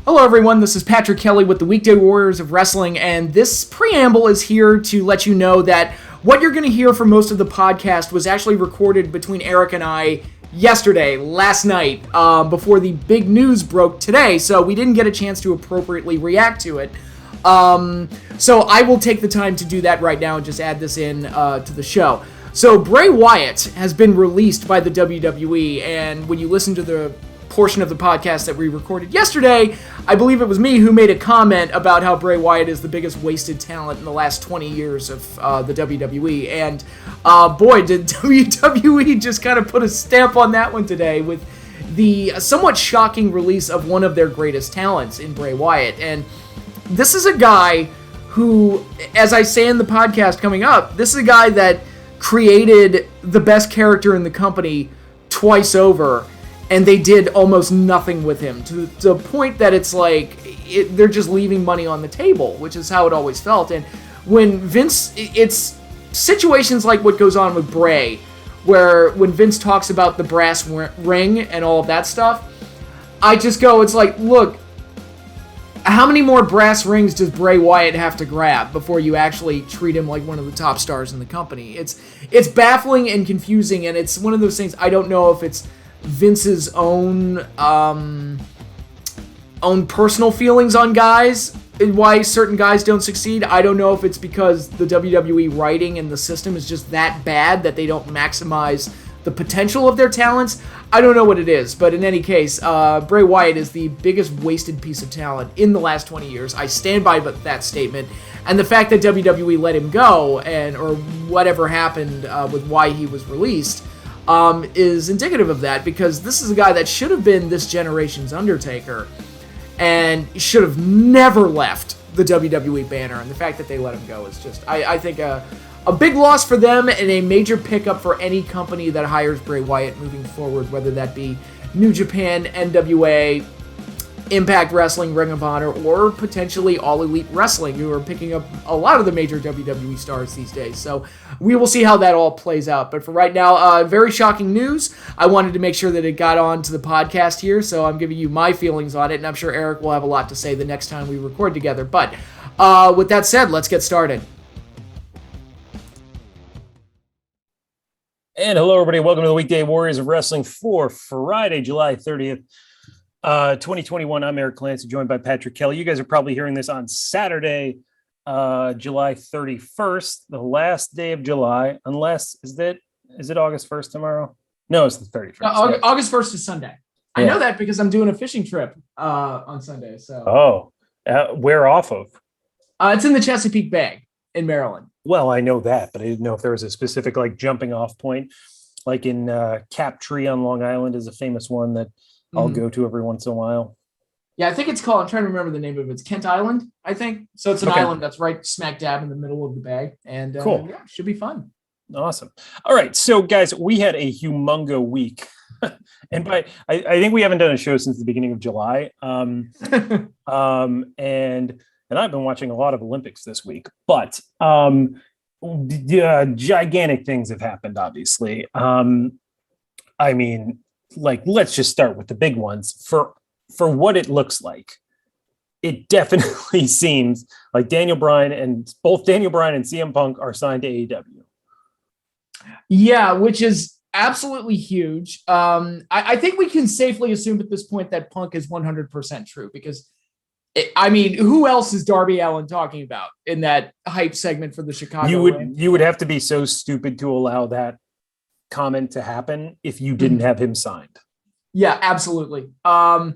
Hello everyone, this is Patrick Kelly with the Weekday Warriors of Wrestling, and this preamble is here to let you know that what you're going to hear for most of the podcast was actually recorded between Erik and I last night, before the big news broke today, so we didn't get a chance to appropriately react to it. So I will take the time to do that right now and just add this in to the show. So Bray Wyatt has been released by the WWE, and when you listen to the portion of the podcast that we recorded yesterday, I believe it was me who made a comment about how Bray Wyatt is the biggest wasted talent in the last 20 years of the WWE, and boy, did WWE just kind of put a stamp on that one today with the somewhat shocking release of one of their greatest talents in Bray Wyatt. And this is a guy who, as I say in the podcast coming up, this is a guy that created the best character in the company twice over, and they did almost nothing with him, to the point that it's like they're just leaving money on the table, which is how it always felt. And when Vince, it's situations like what goes on with Bray, where when Vince talks about the brass ring and all of that stuff, I just go, it's like, look, how many more brass rings does Bray Wyatt have to grab before you actually treat him like one of the top stars in the company? It's baffling and confusing, and it's one of those things, I don't know if it's Vince's own personal feelings on guys and why certain guys don't succeed. I don't know if it's because the WWE writing and the system is just that bad that they don't maximize the potential of their talents. I don't know what it is, but in any case, Bray Wyatt is the biggest wasted piece of talent in the last 20 years. I stand by that statement, and the fact that WWE let him go or whatever happened with why he was released is indicative of that, because this is a guy that should have been this generation's Undertaker and should have never left the WWE banner, and the fact that they let him go is just, I think, a big loss for them and a major pickup for any company that hires Bray Wyatt moving forward, whether that be New Japan, NWA, Impact Wrestling, Ring of Honor, or potentially All Elite Wrestling, who are picking up a lot of the major WWE stars these days. So we will see how that all plays out. But for right now, very shocking news. I wanted to make sure that it got on to the podcast here, so I'm giving you my feelings on it, and I'm sure Erik will have a lot to say the next time we record together. But with that said, let's get started. And hello, everybody. Welcome to the Weekday Warriors of Wrestling for Friday, July 30th. 2021. I'm Erik Clancy, joined by Patrick Kelly. You guys are probably hearing this on Saturday, July 31st, the last day of July, unless is it August 1st tomorrow? No, it's the 31st. August 1st is Sunday. Yeah. I know that because I'm doing a fishing trip on Sunday. So where off of? It's in the Chesapeake Bay in Maryland. Well, I know that, but I didn't know if there was a specific jumping off point, like in Captree on Long Island is a famous one that I'll go to every once in a while. Yeah, I think it's called, I'm trying to remember the name of it. It's Kent Island, I think. So it's an island that's right smack dab in the middle of the bay. And cool. Yeah, should be fun. Awesome. All right. So guys, we had a humongo week. And I think we haven't done a show since the beginning of July. And I've been watching a lot of Olympics this week, but gigantic things have happened, obviously. I mean, let's just start with the big ones. For what it looks like, it definitely seems like both Daniel Bryan and CM Punk are signed to AEW. Yeah, which is absolutely huge. I think we can safely assume at this point that Punk is 100% true, because who else is Darby Allin talking about in that hype segment for the Chicago? You would have to be so stupid to allow that comment to happen if you didn't have him signed. Yeah, absolutely. So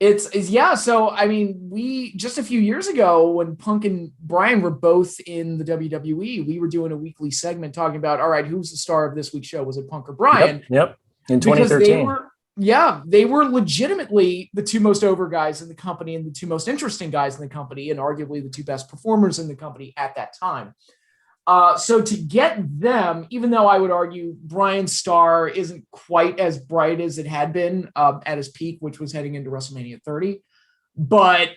we just a few years ago, when Punk and Bryan were both in the WWE, we were doing a weekly segment talking about, all right, who's the star of this week's show? Was it Punk or Bryan? Yep. In 2013. They were legitimately the two most over guys in the company and the two most interesting guys in the company, and arguably the two best performers in the company at that time. So to get them, even though I would argue Bryan's star isn't quite as bright as it had been at his peak, which was heading into WrestleMania 30, but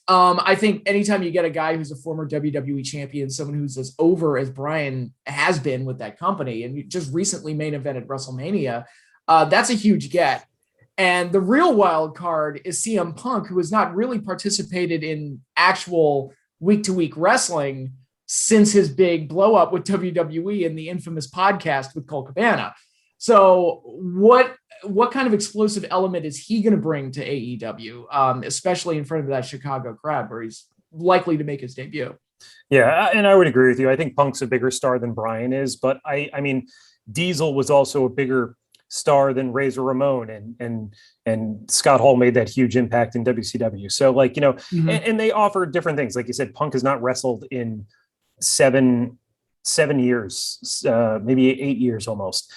I think anytime you get a guy who's a former WWE champion, someone who's as over as Bryan has been with that company, and you just recently main evented WrestleMania, that's a huge get. And the real wild card is CM Punk, who has not really participated in actual week-to-week wrestling since his big blow-up with WWE and the infamous podcast with Colt Cabana. So what kind of explosive element is he going to bring to AEW, especially in front of that Chicago crowd where he's likely to make his debut? Yeah, and I would agree with you. I think Punk's a bigger star than Bryan is, but I mean, Diesel was also a bigger star than Razor Ramon, and Scott Hall made that huge impact in WCW. So like, and they offer different things. Like you said, Punk has not wrestled in seven years, maybe 8 years almost.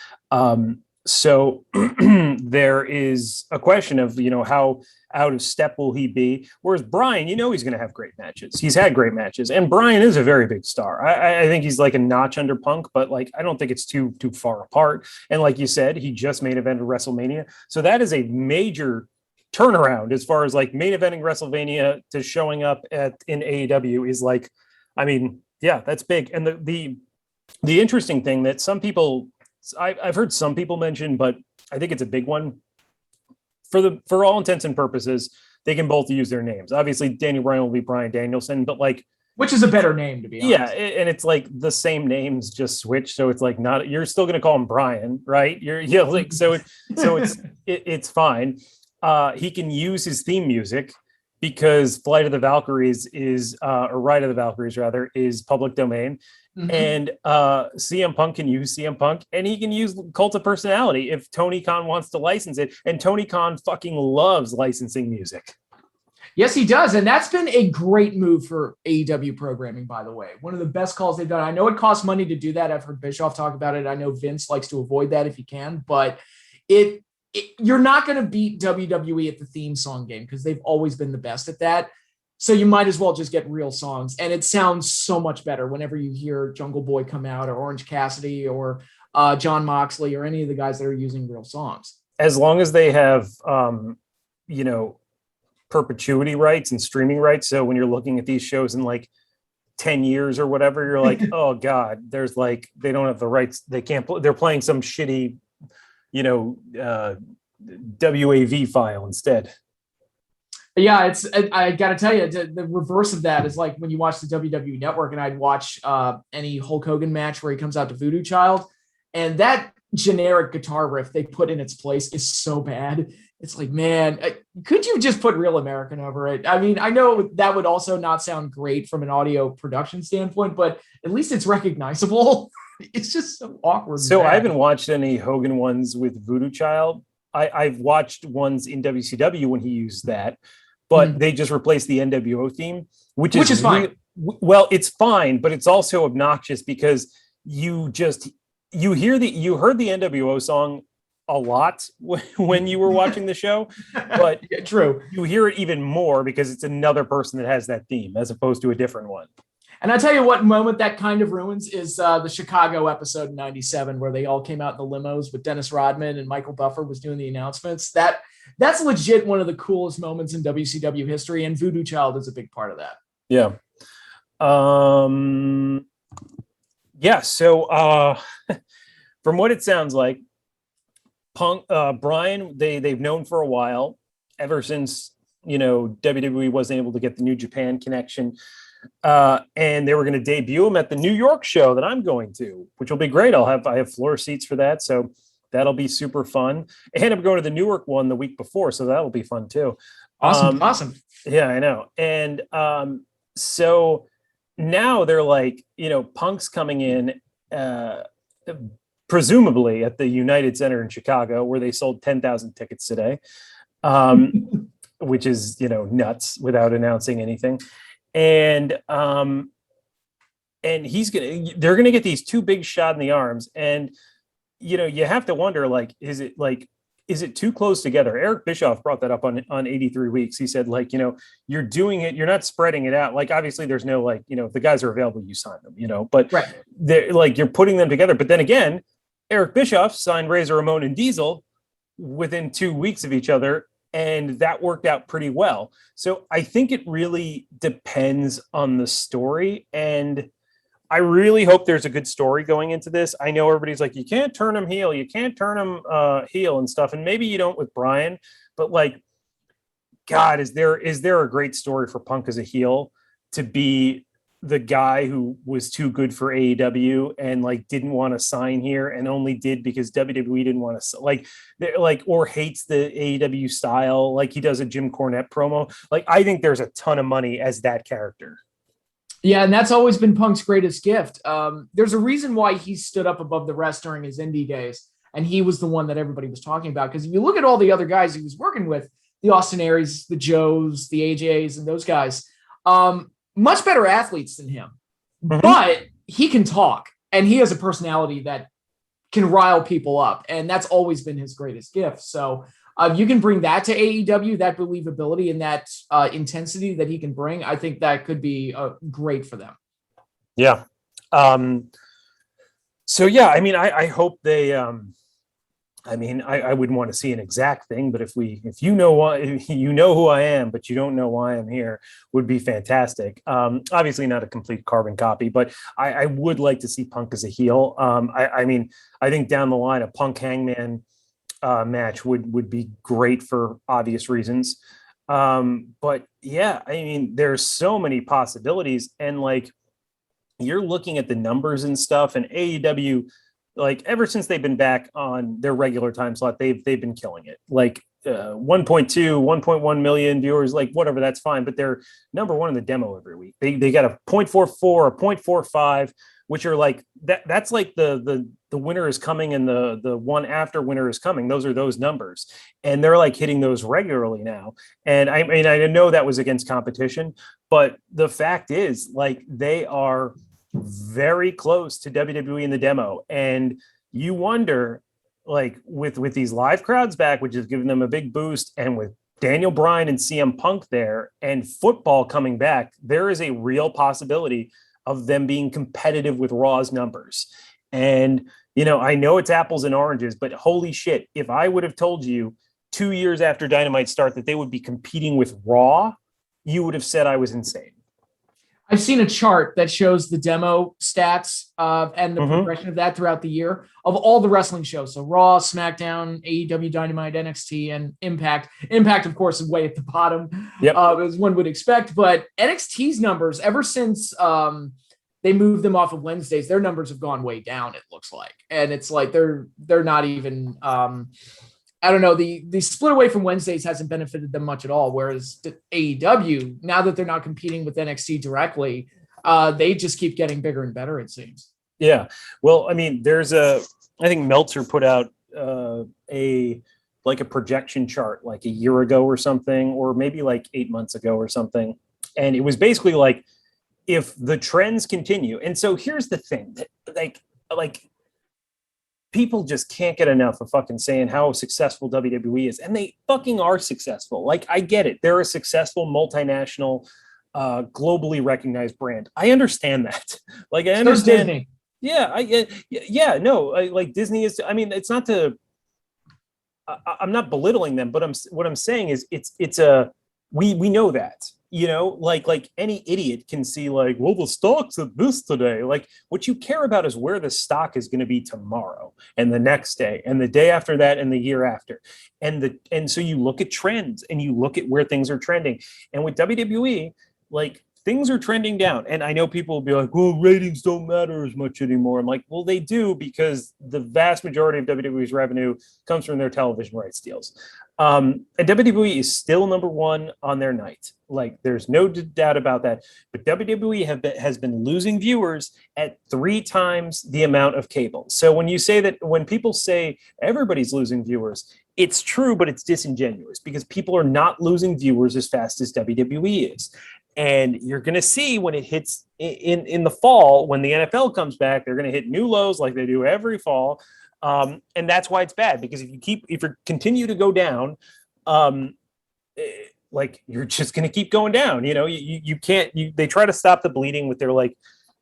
So there is a question of, how out of step will he be? Whereas Bryan, he's going to have great matches. He's had great matches, and Bryan is a very big star. I think he's like a notch under Punk, but like, I don't think it's too far apart. And like you said, he just main evented WrestleMania. So that is a major turnaround as far as like main eventing WrestleMania to showing up in AEW is like, I mean, yeah, that's big. And the interesting thing that some people, I've heard some people mention, but I think it's a big one. For all intents and purposes, they can both use their names. Obviously, Daniel Bryan will be Bryan Danielson, but like, which is a better name, to be honest. Yeah, and it's like the same names just switch, so it's like not. You're still going to call him Bryan, right? It's fine. He can use his theme music because Flight of the Valkyries or Ride of the Valkyries rather, is public domain. Mm-hmm. And CM Punk can use CM Punk, and he can use Cult of Personality if Tony Khan wants to license it. And Tony Khan fucking loves licensing music. Yes, he does. And that's been a great move for AEW programming, by the way. One of the best calls they've done. I know it costs money to do that. I've heard Bischoff talk about it. I know Vince likes to avoid that if he can, but you're not going to beat WWE at the theme song game because they've always been the best at that. So you might as well just get real songs. And it sounds so much better whenever you hear Jungle Boy come out, or Orange Cassidy, or John Moxley, or any of the guys that are using real songs. As long as they have, perpetuity rights and streaming rights. So when you're looking at these shows in like 10 years or whatever, you're like, oh God, there's like, they don't have the rights. They can't, they're playing some shitty, WAV file instead. Yeah, I got to tell you, the reverse of that is like when you watch the WWE Network, and I'd watch any Hulk Hogan match where he comes out to Voodoo Child, and that generic guitar riff they put in its place is so bad. It's like, man, could you just put Real American over it? I mean, I know that would also not sound great from an audio production standpoint, but at least it's recognizable. It's just so awkward. So I haven't watched any Hogan ones with Voodoo Child. I've watched ones in WCW when he used that. But they just replaced the NWO theme, which is fine. Well, it's fine, but it's also obnoxious because you heard the NWO song a lot when you were watching the show, but yeah, true. You hear it even more because it's another person that has that theme as opposed to a different one. And I'll tell you what moment that kind of ruins is the Chicago episode in 97, where they all came out in the limos with Dennis Rodman and Michael Buffer was doing the announcements. That's legit one of the coolest moments in WCW history, and Voodoo Child is a big part of that. Yeah. Yeah. So from what it sounds like, Bryan, they've known for a while, ever since, WWE wasn't able to get the New Japan connection. And they were going to debut him at the New York show that I'm going to, which will be great. I have floor seats for that. So that'll be super fun. And I'm going to the Newark one the week before. So that'll be fun too. Awesome. Yeah, I know. And so now they're like, Punk's coming in, presumably at the United Center in Chicago, where they sold 10,000 tickets today, which is, nuts without announcing anything. And they're going to get these two big shot in the arms. And, you have to wonder, like, is it too close together? Eric Bischoff brought that up on 83 Weeks. He said, like, you're doing it, you're not spreading it out. Like, obviously there's no, like, if the guys are available, you sign them, but right. They're like, you're putting them together. But then again, Eric Bischoff signed Razor Ramon and Diesel within 2 weeks of each other, and that worked out pretty well. So I think it really depends on the story. And I really hope there's a good story going into this. I know everybody's like, you can't turn him heel, you can't turn him heel and stuff, and maybe you don't with Bryan, but like, God, is there a great story for Punk as a heel to be the guy who was too good for AEW and like didn't want to sign here and only did because WWE didn't want to like or hates the AEW style, like he does a Jim Cornette promo. Like I think there's a ton of money as that character. Yeah, and that's always been Punk's greatest gift. There's a reason why he stood up above the rest during his indie days, and he was the one that everybody was talking about. Because if you look at all the other guys he was working with, the Austin Aries, the Joes, the AJs, and those guys, much better athletes than him. Mm-hmm. But he can talk, and he has a personality that can rile people up, and that's always been his greatest gift. So you can bring that to AEW, that believability and that intensity that he can bring. I think that could be great for them. Yeah. So, yeah, I mean, I hope they I mean, I wouldn't want to see an exact thing, but if you know who I am, but you don't know why I'm here, would be fantastic. Obviously not a complete carbon copy, but I would like to see Punk as a heel. I mean, I think down the line, a Punk Hangman match would be great for obvious reasons. But yeah, I mean, there's so many possibilities, and like you're looking at the numbers and stuff, and AEW, like ever since they've been back on their regular time slot, they've been killing it. Like 1.2, 1.1 million viewers, like whatever, that's fine. But they're number one in the demo every week. They got a 0.44, a 0.45, which are like that's like the winner is coming and the one after winner is coming. Those are those numbers. And they're like hitting those regularly now. And I mean, I know that was against competition, but the fact is like they are very close to WWE in the demo. And you wonder, like with these live crowds back, which has given them a big boost, and with Daniel Bryan and CM Punk there and football coming back, there is a real possibility of them being competitive with Raw's numbers. And, you know, I know it's apples and oranges, but holy shit, if I would have told you 2 years after Dynamite start that they would be competing with Raw, you would have said I was insane. I've seen a chart that shows the demo stats and the progression of that throughout the year of all the wrestling shows. So Raw, SmackDown, AEW, Dynamite, NXT, and Impact. Impact, of course, is way at the bottom, as one would expect. But NXT's numbers, ever since they moved them off of Wednesdays, their numbers have gone way down, it looks like. And it's like they're not even I don't know, the split away from Wednesdays hasn't benefited them much at all. Whereas the AEW, now that they're not competing with NXT directly, they just keep getting bigger and better, it seems. Yeah. Well, I mean, I think Meltzer put out a projection chart like a year ago or something, or maybe like 8 months ago or something. And it was basically like, if the trends continue. And so here's the thing, that like people just can't get enough of fucking saying how successful WWE is. And they fucking are successful. Like, I get it. They're a successful multinational, globally recognized brand. I understand that. Like, I understand. Disney. Yeah. No, like Disney is, I mean, it's not to, I'm not belittling them, but what I'm saying is we know that. You know, like any idiot can see like, well, the stock's at this today. Like, what you care about is where the stock is going to be tomorrow and the next day and the day after that and the year after. And so you look at trends and you look at where things are trending. And with WWE, like things are trending down. And I know people will be like, well, ratings don't matter as much anymore. I'm like, well, they do, because the vast majority of WWE's revenue comes from their television rights deals. And WWE is still number one on their night. Like, there's no doubt about that. But WWE has been losing viewers at 3 times the amount of cable. So when people say everybody's losing viewers, it's true, but it's disingenuous, because people are not losing viewers as fast as WWE is. And you're going to see when it hits in the fall, when the NFL comes back, they're going to hit new lows like they do every fall. And that's why it's bad, because if you continue to go down, like you're just going to keep going down. You know, you can't, they try to stop the bleeding with their like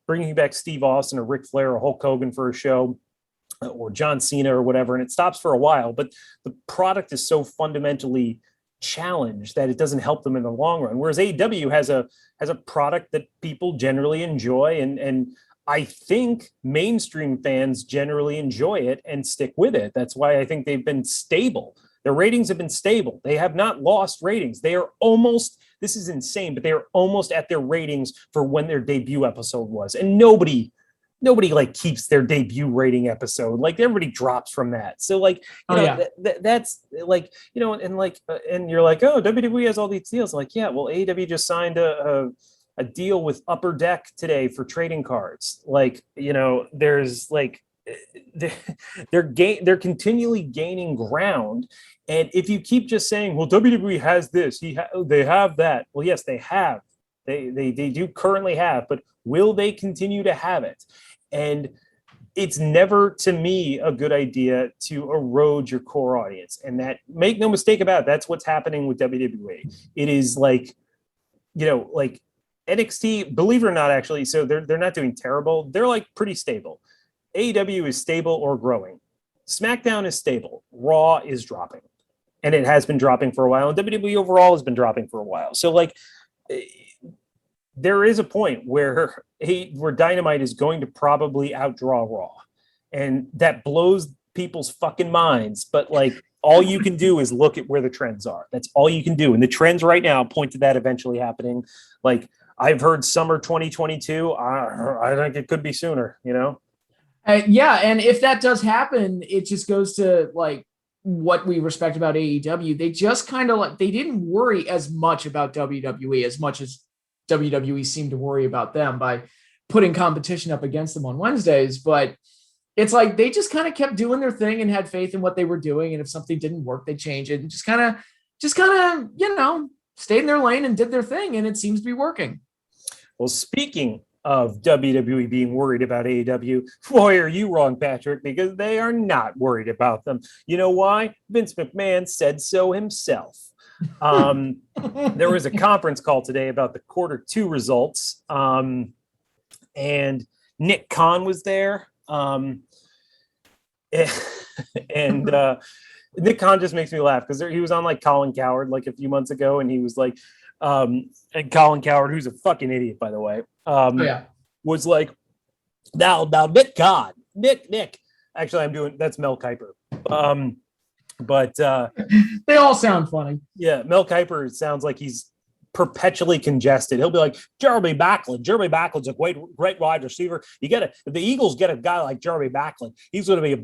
bringing back Steve Austin or Ric Flair or Hulk Hogan for a show, or John Cena or whatever. And it stops for a while, but the product is so fundamentally challenged that it doesn't help them in the long run. Whereas AEW has a product that people generally enjoy. And I think mainstream fans generally enjoy it and stick with it. That's why I think they've been stable. Their ratings have been stable. They have not lost ratings. They are almost, this is insane, but they are almost at their ratings for when their debut episode was. And nobody like keeps their debut rating episode. Like everybody drops from that. So like, that's like, and you're like, oh, WWE has all these deals. Like, yeah, well, AEW just signed a deal with Upper Deck today for trading cards. Like, there's like, they're continually gaining ground. And if you keep just saying, well, WWE has this, they have that. Well, yes, they have. They do currently have, but will they continue to have it? And it's never, to me, a good idea to erode your core audience. And that, make no mistake about it, that's what's happening with WWE. It is like, like NXT, believe it or not, actually, so they're not doing terrible. They're like pretty stable. AEW is stable or growing. Smackdown is stable. Raw is dropping. And it has been dropping for a while. And WWE overall has been dropping for a while. So like, there is a point where Dynamite is going to probably outdraw Raw. And that blows people's fucking minds. But like, all you can do is look at where the trends are. That's all you can do. And the trends right now point to that eventually happening. Like, I've heard summer 2022. I think it could be sooner, Yeah, and if that does happen, it just goes to like what we respect about AEW. They just kind of like, they didn't worry as much about WWE as much as WWE seemed to worry about them by putting competition up against them on Wednesdays. But it's like they just kind of kept doing their thing and had faith in what they were doing. And if something didn't work, they change it and just kind of, stayed in their lane and did their thing. And it seems to be working. Well, speaking of WWE being worried about AEW, boy, are you wrong, Patrick, because they are not worried about them. You know why? Vince McMahon said so himself. There was a conference call today about the Q2 results, and Nick Khan was there. And Nick Khan just makes me laugh because he was on like Colin Cowherd like a few months ago, and he was like, and Colin Cowherd, who's a fucking idiot, by the way, was like, now Nick Khan, Nick. Actually, that's Mel Kiper. But they all sound funny. Yeah, Mel Kiper sounds like he's perpetually congested. He'll be like, Jeremy Backlund's a great wide receiver. If the Eagles get a guy like Jeremy Backlund, he's going to be a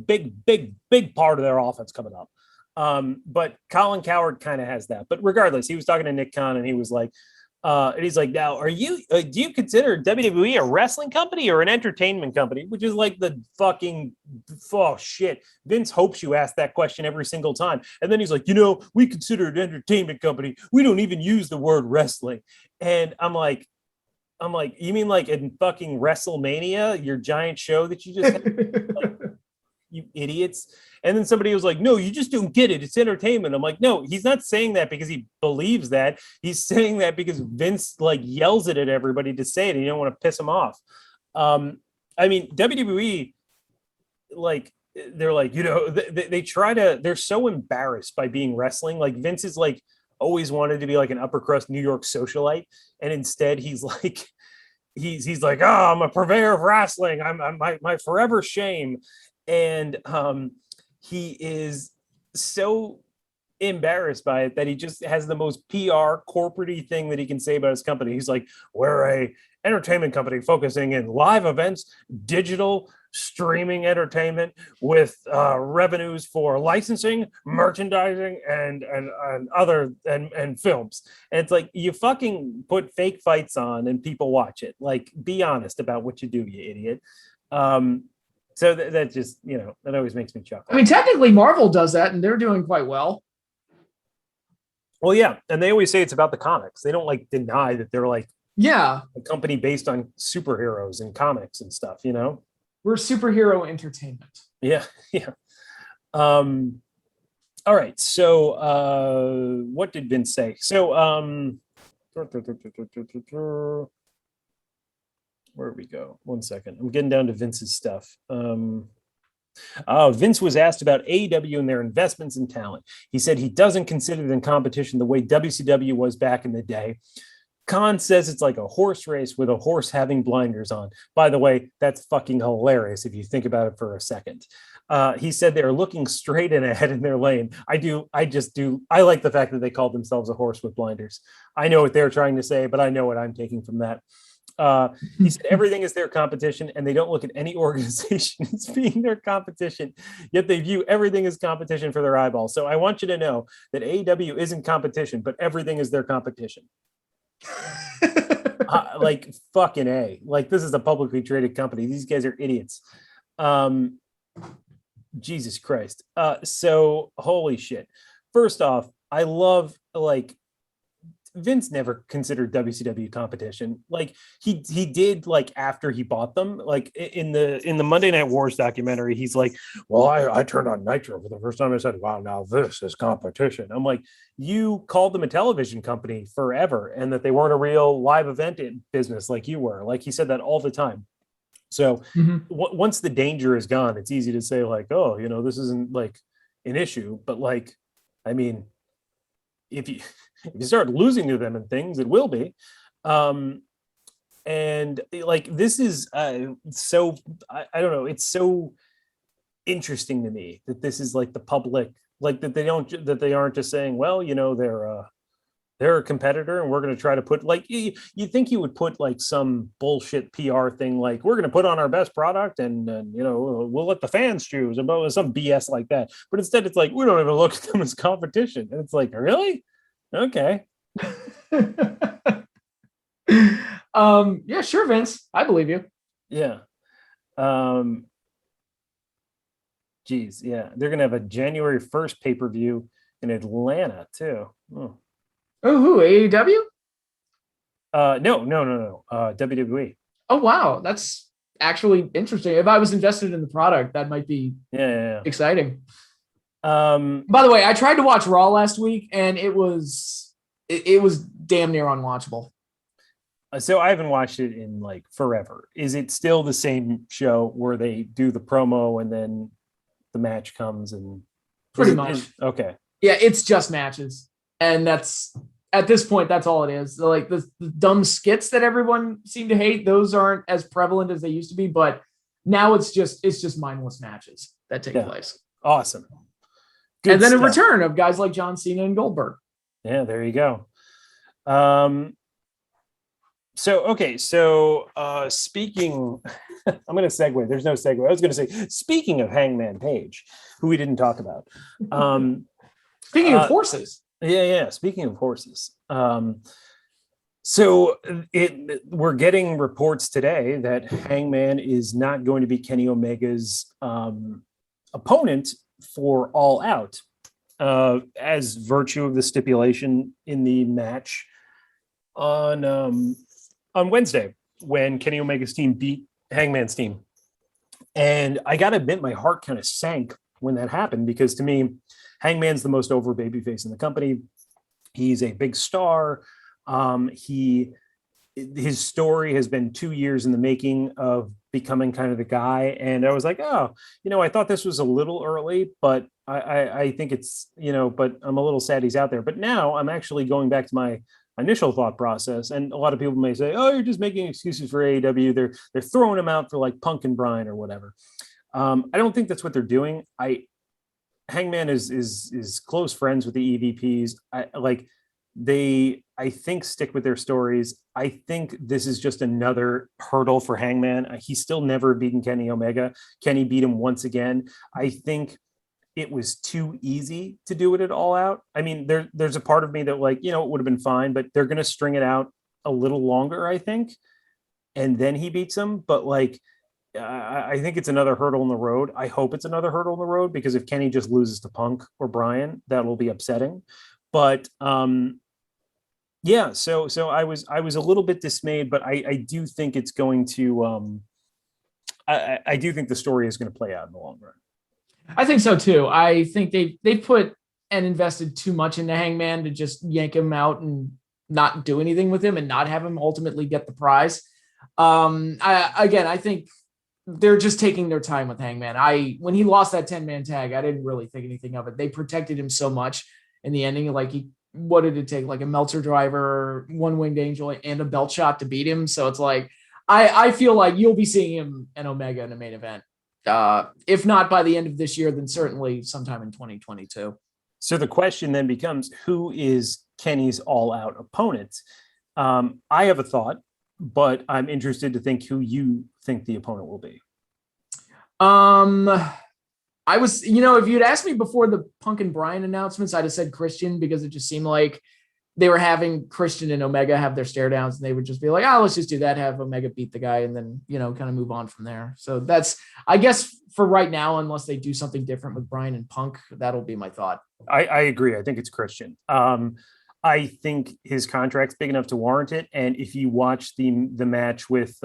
big part of their offense coming up. But Colin Cowherd kind of has that. But regardless, he was talking to Nick Khan, and he was like, and he's like, now, do you consider WWE a wrestling company or an entertainment company? Which is like the fucking, oh shit. Vince hopes you ask that question every single time. And then he's like, we consider it an entertainment company. We don't even use the word wrestling. And I'm like, you mean like in fucking WrestleMania, your giant show that you just had? Like, you idiots. And then somebody was like, no, you just don't get it. It's entertainment. I'm like, no, he's not saying that because he believes that. He's saying that because Vince like yells it at everybody to say it, and you don't want to piss him off. I mean, WWE, like, they're like, they try to, they're so embarrassed by being wrestling. Like Vince is like always wanted to be like an upper crust New York socialite. And instead he's like, he's like, oh, I'm a purveyor of wrestling. I'm my forever shame. And he is so embarrassed by it that he just has the most PR corporate-y thing that he can say about his company. He's like, we're a entertainment company focusing in live events, digital streaming entertainment with revenues for licensing, merchandising, and other and films. And it's like, you fucking put fake fights on and people watch it. Like, be honest about what you do, you idiot. So that just, that always makes me chuckle. I mean, technically Marvel does that and they're doing quite well. Well, yeah. And they always say it's about the comics. They don't like deny that they're like, a company based on superheroes and comics and stuff, We're superhero entertainment. Yeah. Yeah. All right. So what did Vince say? So where we go? 1 second. I'm getting down to Vince's stuff. Vince was asked about AEW and their investments in talent. He said he doesn't consider them competition the way WCW was back in the day. Khan says it's like a horse race with a horse having blinders on. By the way, that's fucking hilarious if you think about it for a second. He said they're looking straight and ahead in their lane. I like the fact that they called themselves a horse with blinders. I know what they're trying to say, but I know what I'm taking from that. He said everything is their competition and they don't look at any organization as being their competition, yet they view everything as competition for their eyeballs. So I want you to know that AEW isn't competition, but everything is their competition. Like fucking A. Like, this is a publicly traded company. These guys are idiots. Jesus Christ. So holy shit. First off, I love, like, Vince never considered WCW competition. Like he did, like, after he bought them, like in the Monday Night Wars documentary, he's like, well, I turned on Nitro for the first time. I said, wow, now this is competition. I'm like, you called them a television company forever and that they weren't a real live event business like you were. Like, he said that all the time. So once the danger is gone, it's easy to say, like, oh, you know, this isn't like an issue. But, like, I mean, if you start losing to them and things, it will be. And like, this is so I don't know, it's so interesting to me that this is like the public, like that they aren't just saying, well, you know, they're a competitor and we're going to try to put, like, you think you would put like some bullshit PR thing, like, we're going to put on our best product and you know, we'll let the fans choose, about some BS like that. But instead it's like, we don't even look at them as competition. And it's like, really? Okay. Yeah, sure, Vince. I believe you. Yeah. Geez, yeah. They're going to have a January 1st pay-per-view in Atlanta too. Oh, who? AEW? No. WWE. Oh, wow. That's actually interesting. If I was invested in the product, that might be exciting. By the way, I tried to watch Raw last week and it was damn near unwatchable. So I haven't watched it in like forever. Is it still the same show where they do the promo and then the match comes and pretty much? Okay. Yeah, it's just matches. And that's, at this point, that's all it is. Like the dumb skits that everyone seemed to hate, those aren't as prevalent as they used to be, but now it's just mindless matches that take place. Awesome. Good and then stuff. A return of guys like John Cena and Goldberg. Yeah, there you go. So speaking, I'm going to segue. There's no segue. I was going to say, speaking of Hangman Page, who we didn't talk about. Speaking of horses. Yeah. Speaking of horses. So we're getting reports today that Hangman is not going to be Kenny Omega's opponent for All Out, as virtue of the stipulation in the match on Wednesday when Kenny Omega's team beat Hangman's team. And I got to admit, my heart kind of sank when that happened, because to me, Hangman's the most over babyface in the company. He's a big star. His story has been 2 years in the making of becoming kind of the guy. And I was like, oh, you know, I thought this was a little early, but I think it's, you know, but I'm a little sad he's out there. But now I'm actually going back to my initial thought process. And a lot of people may say, oh, you're just making excuses for AEW. They're throwing him out for like Punk and Bryan or whatever. I don't think that's what they're doing. Hangman is close friends with the EVPs. I think stick with their stories. I think this is just another hurdle for Hangman. He's still never beaten Kenny Omega. Kenny beat him once again. I think it was too easy to do it at All Out. I mean, there's a part of me that, like, you know, it would have been fine, but they're going to string it out a little longer, I think. And then he beats him. But like, I think it's another hurdle in the road. I hope it's another hurdle in the road, because if Kenny just loses to Punk or Bryan, that will be upsetting. But yeah, so I was a little bit dismayed, but I do think it's going to I do think the story is going to play out in the long run. I think so too. I think they put and invested too much into Hangman to just yank him out and not do anything with him and not have him ultimately get the prize. I think they're just taking their time with Hangman. When he lost that 10-man tag, I didn't really think anything of it. They protected him so much in the ending. Like, what did it take? Like a Meltzer driver, one winged angel, and a belt shot to beat him. So it's like, I feel like you'll be seeing him and Omega in the main event. If not by the end of this year, then certainly sometime in 2022. So the question then becomes, who is Kenny's all-out opponent? I have a thought, but I'm interested to think who you think the opponent will be. I was, if you'd asked me before the Punk and Bryan announcements, I'd have said Christian, because it just seemed like they were having Christian and Omega have their stare downs, and they would just be like, let's just do that, have Omega beat the guy, and then, kind of move on from there. So that's, I guess, for right now, unless they do something different with Bryan and Punk, that'll be my thought. I agree. I think it's Christian. I think his contract's big enough to warrant it. And if you watch the match with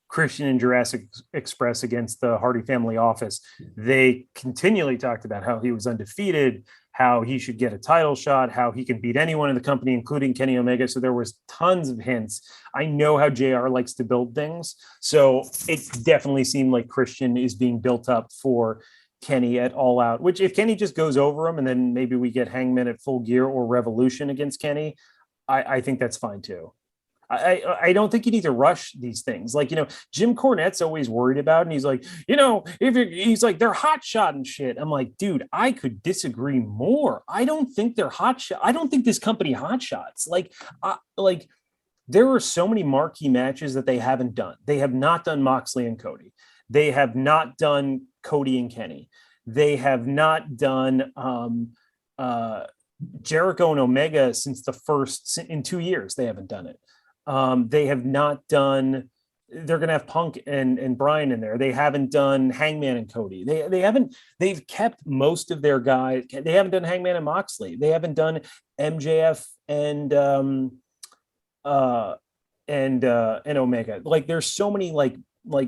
Christian and Jurassic Express against the Hardy Family Office, they continually talked about how he was undefeated, how he should get a title shot, how he can beat anyone in the company, including Kenny Omega. So there was tons of hints. I know how JR likes to build things. So it definitely seemed like Christian is being built up for Kenny at All Out, which if Kenny just goes over him and then maybe we get Hangman at Full Gear or Revolution against Kenny, I think that's fine too. I don't think you need to rush these things. Like, Jim Cornette's always worried about, and he's like, he's like, they're hot shot and shit. I'm like, dude, I could disagree more. I don't think they're hot shot. I don't think this company hot shots. Like there are so many marquee matches that they haven't done. They have not done Moxley and Cody. They have not done Cody and Kenny. They have not done Jericho and Omega since in 2 years. They haven't done it. They have not done, they're going to have Punk and Bryan in there. They haven't done Hangman and Cody. They've kept most of their guys. They haven't done Hangman and Moxley. They haven't done MJF and Omega. Like there's so many like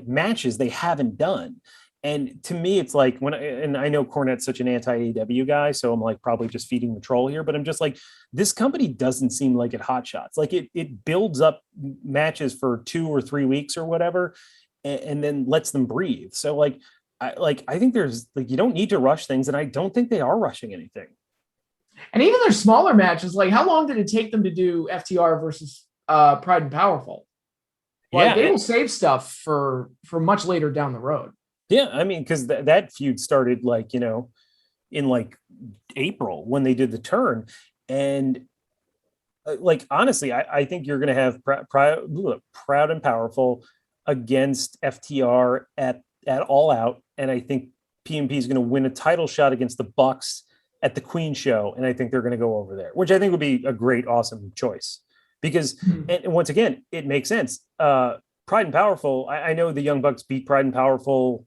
matches they haven't done. And to me, it's like and I know Cornette's such an anti-AEW guy, so I'm like probably just feeding the troll here, but I'm just like, this company doesn't seem like it hot shots. Like it builds up matches for 2 or 3 weeks or whatever, and then lets them breathe. So I think there's you don't need to rush things, and I don't think they are rushing anything. And even their smaller matches, like how long did it take them to do FTR versus Pride and Powerful? They will save stuff for much later down the road. Yeah, I mean, because that feud started in April when they did the turn, and honestly, I think you're going to have Proud and Powerful against FTR at All Out, and I think PMP is going to win a title shot against the Bucks at the Queen Show, and I think they're going to go over there, which I think would be a great, awesome choice because, and once again, it makes sense. Pride and Powerful. I know the Young Bucks beat Pride and Powerful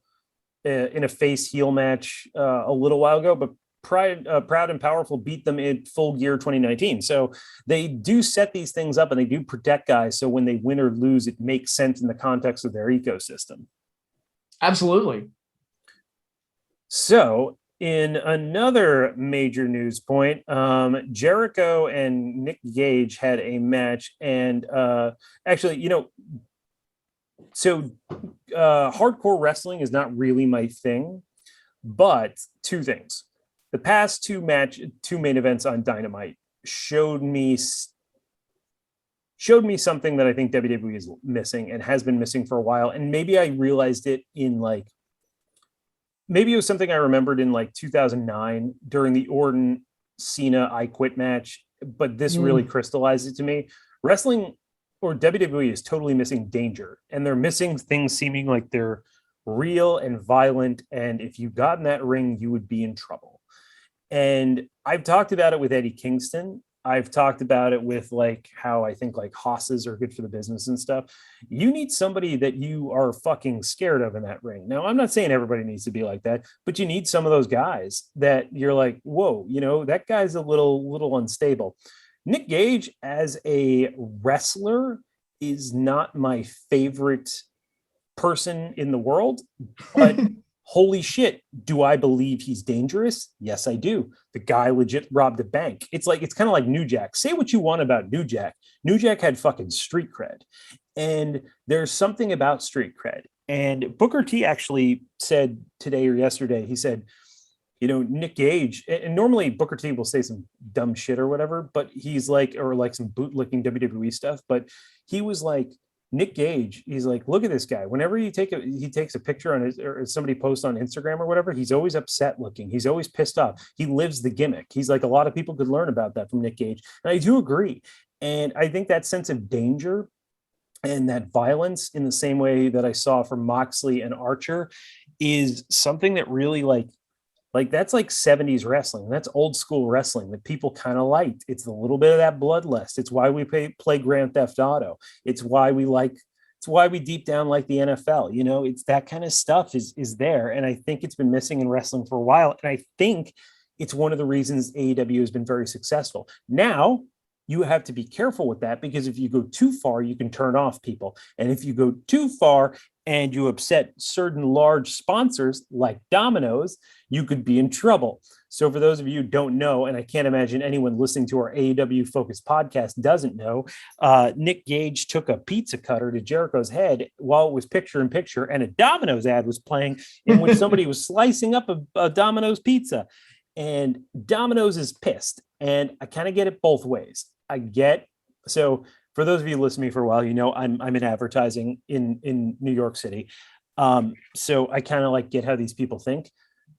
in a face heel match a little while ago, but Proud and Powerful beat them in Full Gear 2019. So they do set these things up and they do protect guys. So when they win or lose, it makes sense in the context of their ecosystem. Absolutely. So in another major news point, Jericho and Nick Gage had a match, and actually, so hardcore wrestling is not really my thing, but two things. The past two main events on Dynamite showed me something that I think WWE is missing and has been missing for a while. And maybe I realized it maybe it was something I remembered in 2009 during the Orton Cena I Quit match, but this really crystallized it to me. Wrestling or WWE is totally missing danger, and they're missing things seeming like they're real and violent. And if you got in that ring, you would be in trouble. And I've talked about it with Eddie Kingston. I've talked about it with how I think hosses are good for the business and stuff. You need somebody that you are fucking scared of in that ring. Now, I'm not saying everybody needs to be like that, but you need some of those guys that you're like, whoa, that guy's a little unstable. Nick Gage as a wrestler is not my favorite person in the world, but holy shit, do I believe he's dangerous? Yes, I do. The guy legit robbed a bank. It's kind of like New Jack. Say what you want about New Jack. New Jack had fucking street cred. And there's something about street cred. And Booker T actually said today or yesterday, he said, Nick Gage, and normally Booker T will say some dumb shit or whatever, but he's like, or like some bootlicking WWE stuff, but he was like, Nick Gage, he's like, look at this guy. Whenever he takes a picture on his, or somebody posts on Instagram or whatever, he's always upset looking. He's always pissed off. He lives the gimmick. He's like, a lot of people could learn about that from Nick Gage. And I do agree. And I think that sense of danger and that violence, in the same way that I saw from Moxley and Archer, is something that really like that's like 70s wrestling. That's old school wrestling that people kind of liked. It's a little bit of that bloodlust. It's why we play Grand Theft Auto. It's why we deep down like the NFL. It's that kind of stuff is there. And I think it's been missing in wrestling for a while. And I think it's one of the reasons AEW has been very successful. Now, you have to be careful with that, because if you go too far, you can turn off people. And if you go too far and you upset certain large sponsors like Domino's, you could be in trouble. So for those of you who don't know, and I can't imagine anyone listening to our AEW focused podcast doesn't know, Nick Gage took a pizza cutter to Jericho's head while it was picture in picture, and a Domino's ad was playing in which somebody was slicing up a Domino's pizza. And Domino's is pissed. And I kind of get it both ways. So for those of you listening to me for a while, I'm in advertising in New York City. So I kind of get how these people think.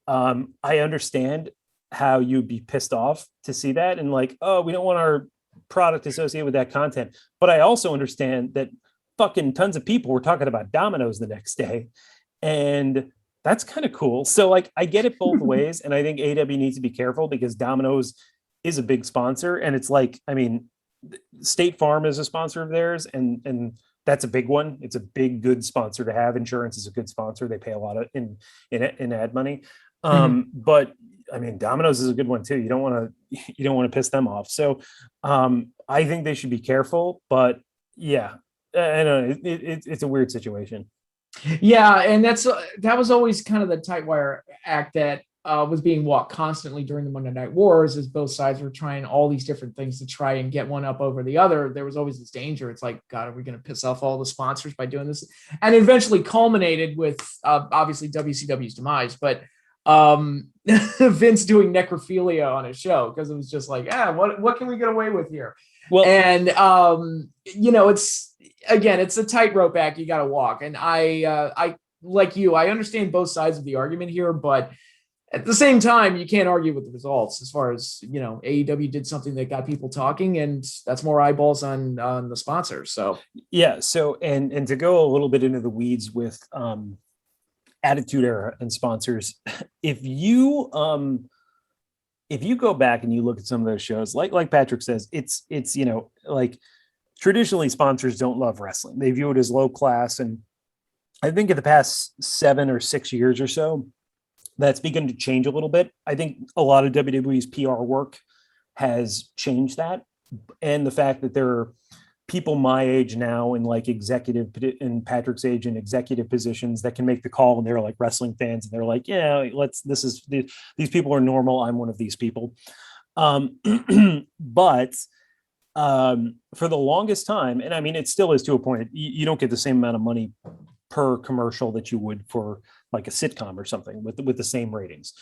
I understand how you'd be pissed off to see that and we don't want our product associated with that content. But I also understand that fucking tons of people were talking about Domino's the next day, and that's kind of cool. So I get it both ways. And I think AEW needs to be careful, because Domino's is a big sponsor. And it's State Farm is a sponsor of theirs. And that's a big one. It's a big, good sponsor to have. Insurance is a good sponsor. They pay a lot of in ad money. But Domino's is a good one too. You don't want to piss them off. So I think they should be careful, but yeah, I know it's a weird situation. Yeah, and that was always kind of the tight wire act that was being walked constantly during the Monday Night Wars, as both sides were trying all these different things to try and get one up over the other. There was always this danger. It's like, God, are we going to piss off all the sponsors by doing this? And eventually culminated with obviously WCW's demise, but Vince doing necrophilia on his show, because it was just what can we get away with here? Well, and it's a tightrope act you got to walk. And I like you, I understand both sides of the argument here, but at the same time, you can't argue with the results. As far as AEW did something that got people talking, and that's more eyeballs on the sponsors. So yeah. So and to go a little bit into the weeds with Attitude Era and sponsors, if you go back and you look at some of those shows, like Patrick says, it's traditionally sponsors don't love wrestling. They view it as low class. And I think in the past 7 or 6 years or so, that's begun to change a little bit. I think a lot of WWE's PR work has changed that. And the fact that there are people my age now in executive, and Patrick's age in executive positions, that can make the call, and they're wrestling fans, and they're yeah, these people are normal. I'm one of these people. But for the longest time, and it still is to a point, you don't get the same amount of money per commercial that you would for a sitcom or something with the same ratings.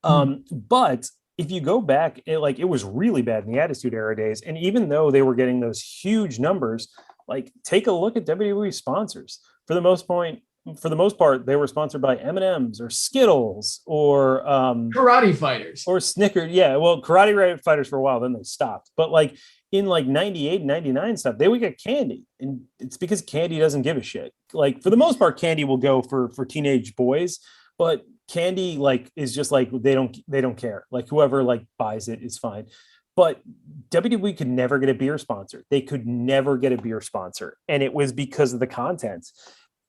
But if you go back, it was really bad in the Attitude Era days. And even though they were getting those huge numbers, take a look at WWE sponsors. For the most part, they were sponsored by M&M's or Skittles or karate fighters or Snickers. Yeah, well, karate fighters for a while, then they stopped. But in 98, 99 stuff, they would get candy. And it's because candy doesn't give a shit. For the most part, candy will go for teenage boys, but candy is just they don't care. Whoever buys it is fine. But WWE could never get a beer sponsor. They could never get a beer sponsor. And it was because of the content.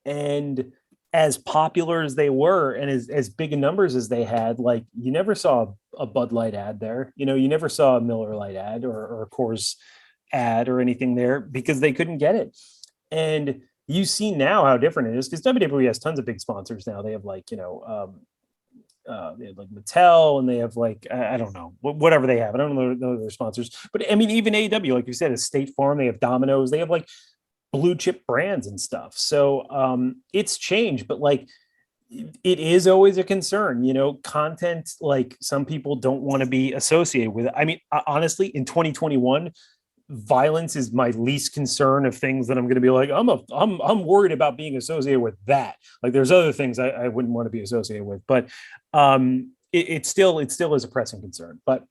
And as popular as they were, and as big in numbers as they had, you never saw a Bud Light ad there. You never saw a Miller Lite ad or a Coors ad or anything there, because they couldn't get it. And you see now how different it is, because WWE has tons of big sponsors now. They have they have Mattel, and they have I don't know, whatever they have. I don't know their sponsors, but even AEW, like you said, is State Farm. They have Domino's. They have blue chip brands and stuff. So it's changed, but it is always a concern, content like some people don't want to be associated with it. I mean, honestly, in 2021, violence is my least concern of things that I'm going to be like, I'm worried about being associated with that. Like there's other things I wouldn't want to be associated with, but it still is a pressing concern. But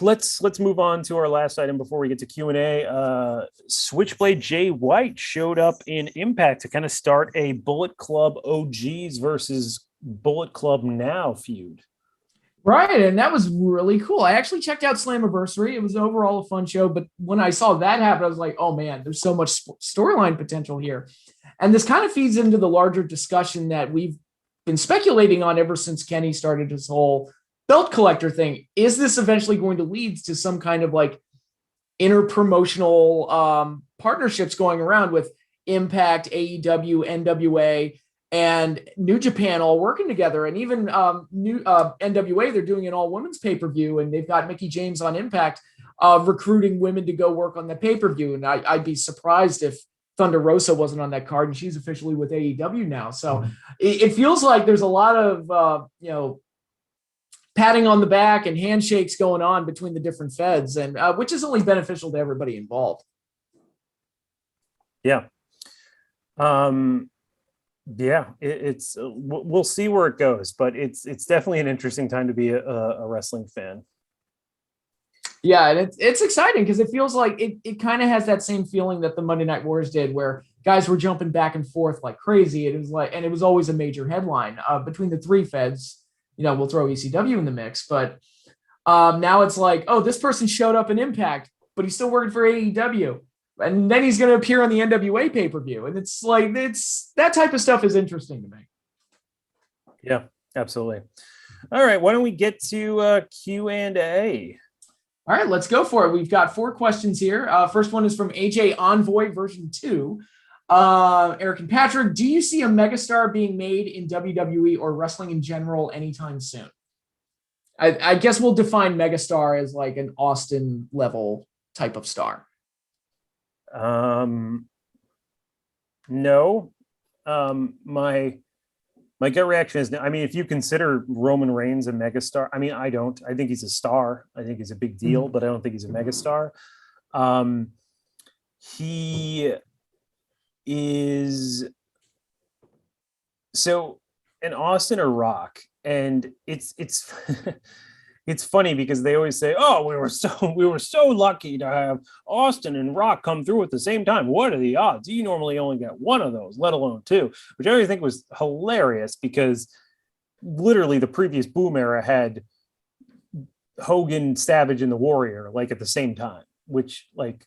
let's move on to our last item before we get to Q&A. Switchblade Jay White showed up in Impact to kind of start a Bullet Club OGs versus Bullet Club Now feud. Right, and that was really cool. I actually checked out Slammiversary. It was overall a fun show, but when I saw that happen, I was like, oh man, there's so much storyline potential here. And this kind of feeds into the larger discussion that we've been speculating on ever since Kenny started his whole belt collector thing. Is this eventually going to lead to some kind of like inter-promotional partnerships going around with Impact, AEW, NWA, and New Japan all working together? And even NWA, they're doing an all-women's pay-per-view, and they've got Mickie James on Impact recruiting women to go work on the pay-per-view. And I'd be surprised if Thunder Rosa wasn't on that card, and she's officially with AEW now. So it feels like there's a lot of, patting on the back and handshakes going on between the different feds, and which is only beneficial to everybody involved. Yeah. It's we'll see where it goes, but it's definitely an interesting time to be a wrestling fan. Yeah, and it's exciting because it feels like it kind of has that same feeling that the Monday Night Wars did, where guys were jumping back and forth like crazy. It was always a major headline between the three feds. We'll throw ECW in the mix, but now it's like, oh, this person showed up in Impact, but he's still working for AEW. And then he's going to appear on the NWA pay-per-view. And it's like, that type of stuff is interesting to me. Yeah, absolutely. All right. Why don't we get to Q&A? All right, let's go for it. We've got 4 questions here. First one is from AJ Envoy version 2. Erik and Patrick, do you see a megastar being made in WWE or wrestling in general anytime soon? I guess we'll define megastar as like an Austin level type of star. No. My gut reaction is, I mean, if you consider Roman Reigns a megastar, I mean, I don't. I think he's a star. I think he's a big deal, but I don't think he's a megastar. He is so an Austin or Rock, and it's it's funny because they always say, "Oh, we were so lucky to have Austin and Rock come through at the same time. What are the odds? You normally only get one of those, let alone 2," which I always think was hilarious because literally the previous Boom era had Hogan, Savage, and the Warrior like at the same time, which like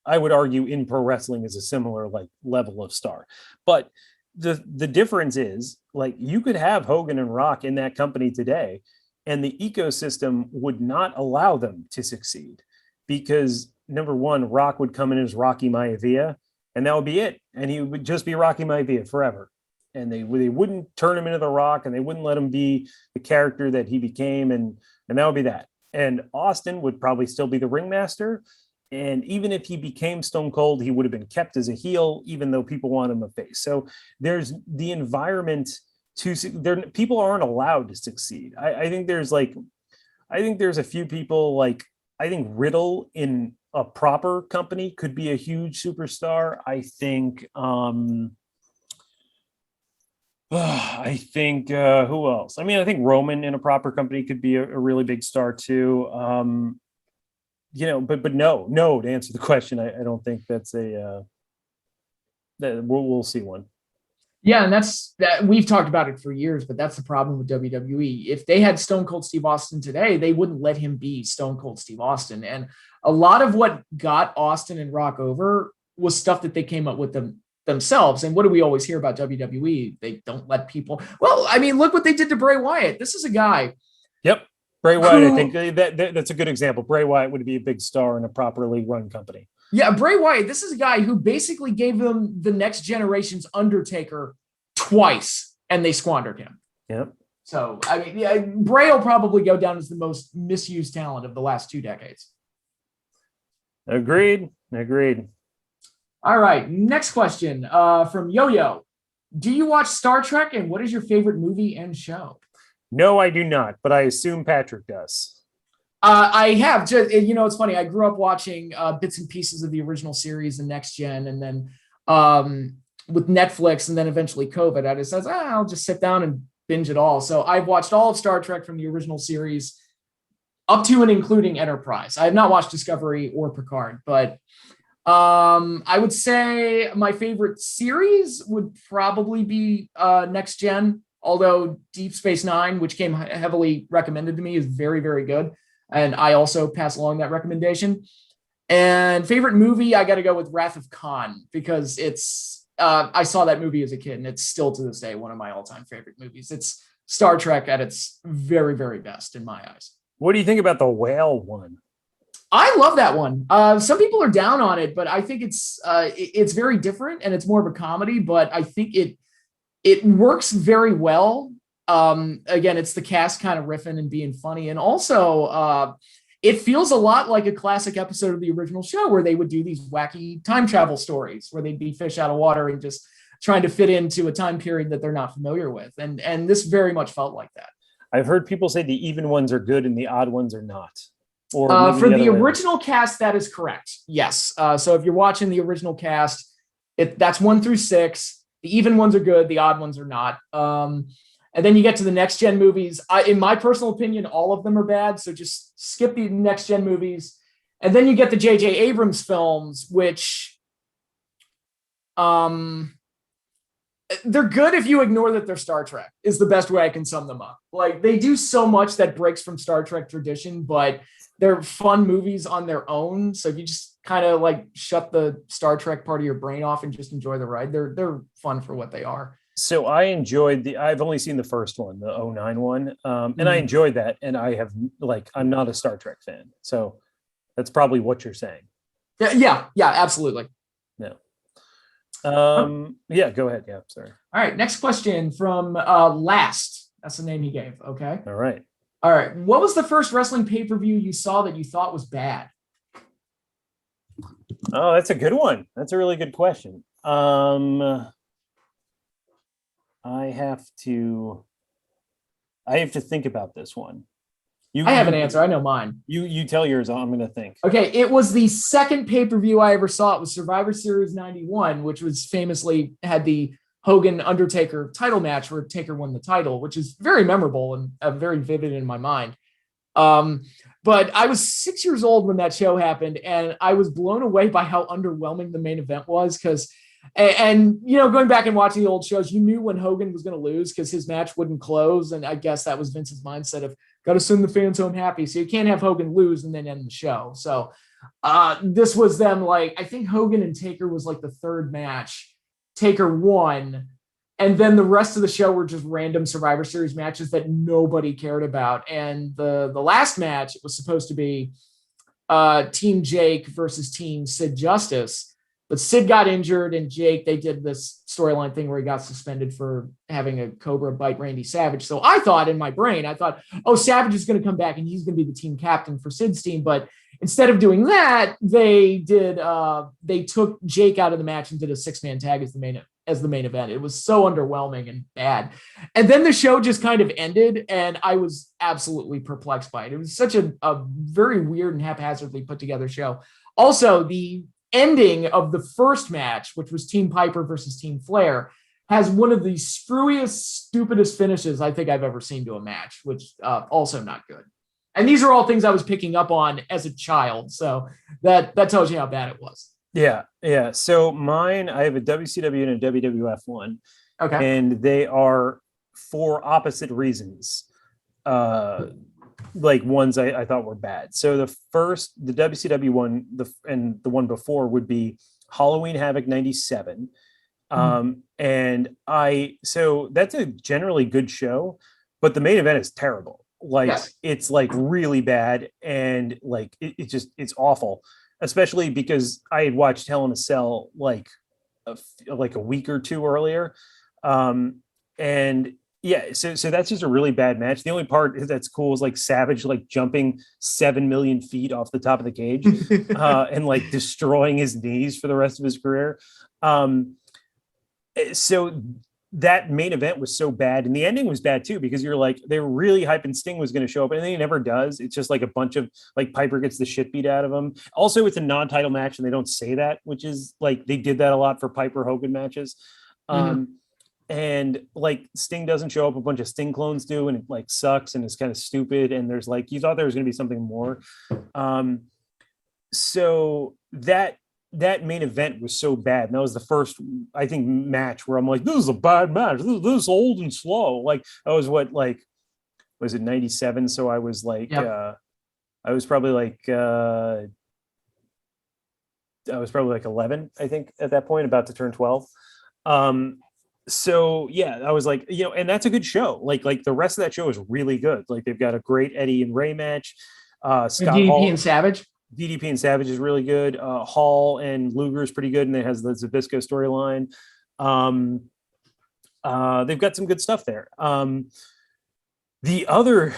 I would argue in pro wrestling is a similar like level of star. But the difference is like you could have Hogan and Rock in that company today, and the ecosystem would not allow them to succeed because number one, Rock would come in as Rocky Maivia, and that would be it. And he would just be Rocky Maivia forever. And they wouldn't turn him into the Rock, and they wouldn't let him be the character that he became. And that would be that. And Austin would probably still be the ringmaster. And even if he became Stone Cold, he would have been kept as a heel, even though people want him a face. So there's the environment people aren't allowed to succeed. I think there's a few people like, I think Riddle in a proper company could be a huge superstar. I think who else? I mean, I think Roman in a proper company could be a really big star too. But no, to answer the question, I don't think that's that we'll see one. Yeah, and that's that. We've talked about it for years, but that's the problem with WWE. If they had Stone Cold Steve Austin today, they wouldn't let him be Stone Cold Steve Austin. And a lot of what got Austin and Rock over was stuff that they came up with themselves. And what do we always hear about WWE? They don't let people. Well, I mean, look what they did to Bray Wyatt. This is a guy. Yep. Bray Wyatt, I think that's a good example. Bray Wyatt would be a big star in a properly run company. Yeah, Bray Wyatt, this is a guy who basically gave them the next generation's Undertaker twice, and they squandered him. Yep. So, I mean, yeah, Bray will probably go down as the most misused talent of the last 2 decades. Agreed. All right, next question from Yo-Yo. Do you watch Star Trek, and what is your favorite movie and show? No, I do not, but I assume Patrick does. I have just, it's funny. I grew up watching bits and pieces of the original series and Next Gen, and then with Netflix, and then eventually COVID, I just said, I'll just sit down and binge it all. So I've watched all of Star Trek from the original series up to and including Enterprise. I have not watched Discovery or Picard, but I would say my favorite series would probably be Next Gen, although Deep Space Nine, which came heavily recommended to me, is very, very good. And I also pass along that recommendation. And favorite movie, I got to go with Wrath of Khan, because it's, I saw that movie as a kid, and it's still to this day one of my all-time favorite movies. It's Star Trek at its very, very best in my eyes. What do you think about the whale one? I love that one. Some people are down on it, but I think it's very different, and it's more of a comedy, but I think it works very well. Again, it's the cast kind of riffing and being funny. And also, it feels a lot like a classic episode of the original show, where they would do these wacky time travel stories where they'd be fish out of water and just trying to fit into a time period that they're not familiar with. And this very much felt like that. I've heard people say the even ones are good and the odd ones are not. Or for the original cast, that is correct. Yes. So if you're watching the original cast, that's 1 through 6. The even ones are good. The odd ones are not. And then you get to the Next Gen movies. In my personal opinion, all of them are bad. So just skip the Next Gen movies. And then you get the J.J. Abrams films, which they're good if you ignore that they're Star Trek, is the best way I can sum them up. Like, they do so much that breaks from Star Trek tradition, but they're fun movies on their own. So if you just kind of like shut the Star Trek part of your brain off and just enjoy the ride, they're fun for what they are. So I enjoyed I've only seen the first one, the 2009 one. And I enjoyed that. And I'm not a Star Trek fan. So that's probably what you're saying. Yeah, absolutely. No. Yeah, go ahead. Yeah, sorry. All right. Next question from Last. That's the name he gave. Okay. All right. What was the first wrestling pay-per-view you saw that you thought was bad? Oh, that's a good one. That's a really good question. I have to think about this one. I have an answer. I know mine. You tell yours. I'm going to think. Okay. It was the second pay-per-view I ever saw. It was Survivor Series 91, which was famously had the Hogan Undertaker title match where Taker won the title, which is very memorable and very vivid in my mind. But I was 6 years old when that show happened, and I was blown away by how underwhelming the main event was. And going back and watching the old shows, you knew when Hogan was going to lose because his match wouldn't close. And I guess that was Vince's mindset of got to send the fans home happy. So you can't have Hogan lose and then end the show. So this was them. I think Hogan and Taker was like the third match. Taker won. And then the rest of the show were just random Survivor Series matches that nobody cared about. And the last match, it was supposed to be Team Jake versus Team Sid Justice. But Sid got injured, and Jake, they did this storyline thing where he got suspended for having a cobra bite Randy Savage. So I thought in my brain, Savage is going to come back and he's going to be the team captain for Sid's team. But instead of doing that, they took Jake out of the match and did a 6-man tag as the main event. It was so underwhelming and bad. And then the show just kind of ended, and I was absolutely perplexed by it. It was such a very weird and haphazardly put together show. Also, the ending of the first match, which was Team Piper versus Team Flair, has one of the screwiest, stupidest finishes I think I've ever seen to a match, which also not good. And these are all things I was picking up on as a child. So that tells you how bad it was. Yeah. So mine, I have a WCW and a WWF one. Okay. And they are for opposite reasons. Ones I thought were bad. So the WCW one, and the one before would be Halloween Havoc 97. So that's a generally good show, but the main event is terrible. It's really bad. And it's awful, especially because I had watched Hell in a Cell a week or two earlier. Yeah, so that's just a really bad match. The only part that's cool is Savage jumping 7 million feet off the top of the cage and destroying his knees for the rest of his career. So that main event was so bad, and the ending was bad too, because you're like, they were really hyping Sting was going to show up, and then he never does. It's just like a bunch of like Piper gets the shit beat out of him. Also, it's a non-title match, and they don't say that, which is like they did that a lot for Piper Hogan matches. And like Sting doesn't show up, a bunch of Sting clones do, and it like sucks and it's kind of stupid. And there's like, you thought there was going to be something more. So that main event was so bad. And that was the first, I think, match where I'm like, this is a bad match. This is old and slow. Like, that was what, like, was it 97? So I was like, I was probably like 11, I think, at that point, about to turn 12. So yeah, I was like, and that's a good show. Like the rest of that show is really good. Like, they've got a great Eddie and Ray match. Scott DDP Hall and Savage. DDP and Savage is really good. Hall and Luger is pretty good, and it has the Zbyszko storyline. They've got some good stuff there. The other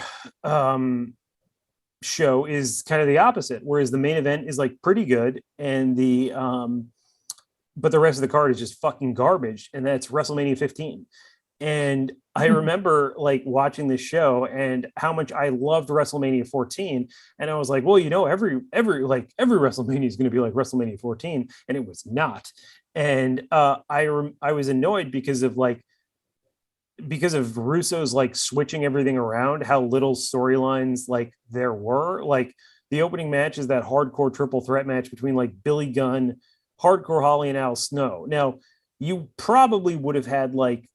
show is kind of the opposite, whereas the main event is like pretty good, and but the rest of the card is just fucking garbage, and that's WrestleMania 15. And I remember like watching this show and how much I loved WrestleMania 14. And I was like, well, every WrestleMania is going to be like WrestleMania 14. And it was not. And I was annoyed because of Russo's like switching everything around, how little storylines like there were. Like, the opening match is that hardcore triple threat match between like Billy Gunn, Hardcore Holly, and Al Snow. Now, you probably would have had like,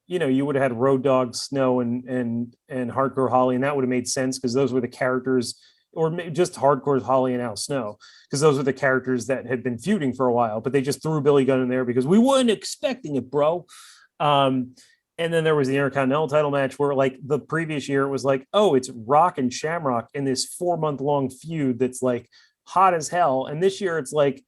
you would have had Road Dogg, Snow, and Hardcore Holly, and that would have made sense because those were the characters, or just Hardcore Holly and Al Snow, because those were the characters that had been feuding for a while, but they just threw Billy Gunn in there because we weren't expecting it, bro. And then there was the Intercontinental title match where, like, the previous year it was like, oh, it's Rock and Shamrock in this 4-month-long feud that's like hot as hell. And this year it's like,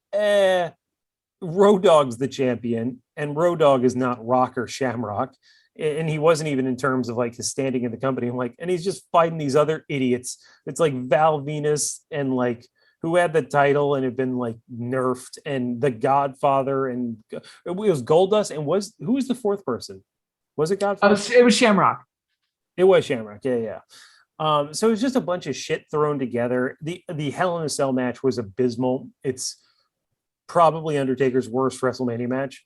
Road Dogg's the champion, and Road Dogg is not Rock or Shamrock, and he wasn't even in terms of like his standing in the company. I'm like, and he's just fighting these other idiots. It's like Val Venus, and like, who had the title and had been like nerfed, and the Godfather, and it was Goldust, and who was the fourth person? Was it Godfather? It was Shamrock. It was Shamrock. Yeah. So it was just a bunch of shit thrown together. The Hell in a Cell match was abysmal. It's probably Undertaker's worst WrestleMania match.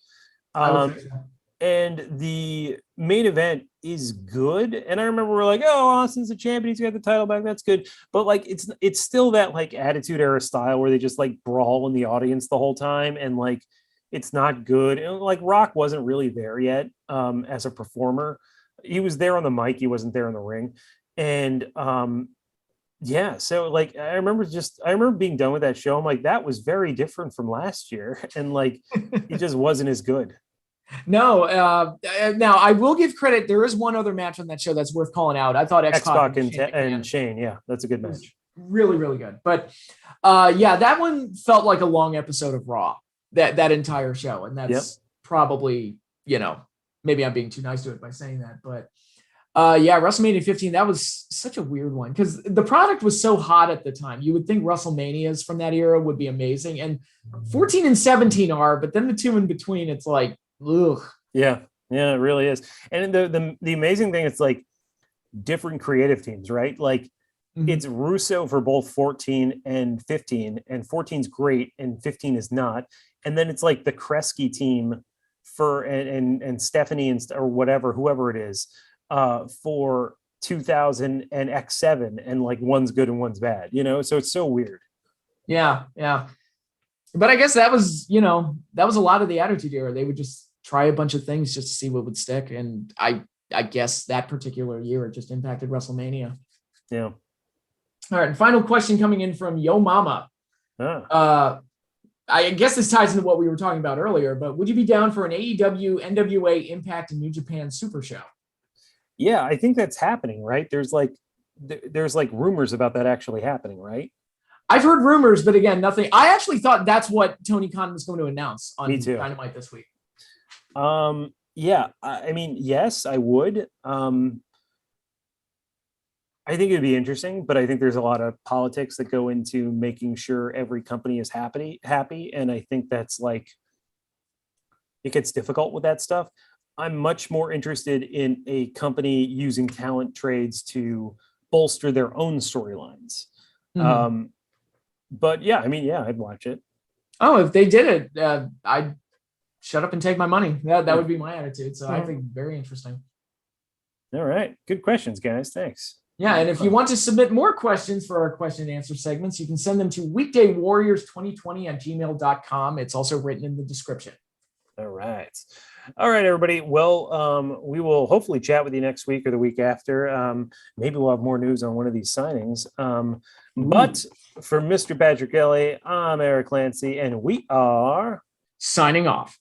And the main event is good. And I remember we're like, oh, Austin's the champion, he's got the title back, that's good. But like, it's still that like Attitude Era style where they just like brawl in the audience the whole time, and like, it's not good. And like, Rock wasn't really there yet as a performer. He was there on the mic, he wasn't there in the ring. And yeah, so like, I remember being done with that show. I'm like, that was very different from last year, and like, it just wasn't as good. No, now I will give credit. There is one other match on that show that's worth calling out. I thought X-Pac and Shane. Yeah, that's a good match. Really, really good. But yeah, that one felt like a long episode of Raw, that entire show. And that's probably, maybe I'm being too nice to it by saying that. But yeah, WrestleMania 15, that was such a weird one because the product was so hot at the time. You would think WrestleManias from that era would be amazing. And 14 and 17 are, but then the two in between, it's like, ugh. Yeah, it really is. And the amazing thing, it's like different creative teams, right? Like, it's Russo for both 14 and 15, and 14's great and 15 is not. And then it's like the Kresge team for and Stephanie or whatever, whoever it is, for 2000 and X7, and like, one's good and one's bad, so it's so weird. Yeah. But I guess that was a lot of the Attitude Era. They would just try a bunch of things just to see what would stick. And I guess that particular year, it just impacted WrestleMania. Yeah. All right. And final question coming in from Yo Mama. I guess this ties into what we were talking about earlier, but would you be down for an AEW, NWA, Impact, and New Japan Super Show? Yeah, I think that's happening, right? There's like rumors about that actually happening, right? I've heard rumors, but again, nothing. I actually thought that's what Tony Khan was going to announce on Dynamite this week. Yeah, I mean, yes, I would. I think it'd be interesting, but I think there's a lot of politics that go into making sure every company is happy. And I think that's like, it gets difficult with that stuff. I'm much more interested in a company using talent trades to bolster their own storylines. But yeah, I mean, yeah, I'd watch it. Oh, if they did it, I'd shut up and take my money. That would be my attitude. So I think very interesting. All right. Good questions, guys. Thanks. Yeah, and if you want to submit more questions for our question and answer segments, you can send them to weekdaywarriors2020@gmail.com. It's also written in the description. All right. All right, everybody. Well, we will hopefully chat with you next week or the week after. Maybe we'll have more news on one of these signings. But for Mr. Patrick Kelly, I'm Eric Clancy, and we are signing off.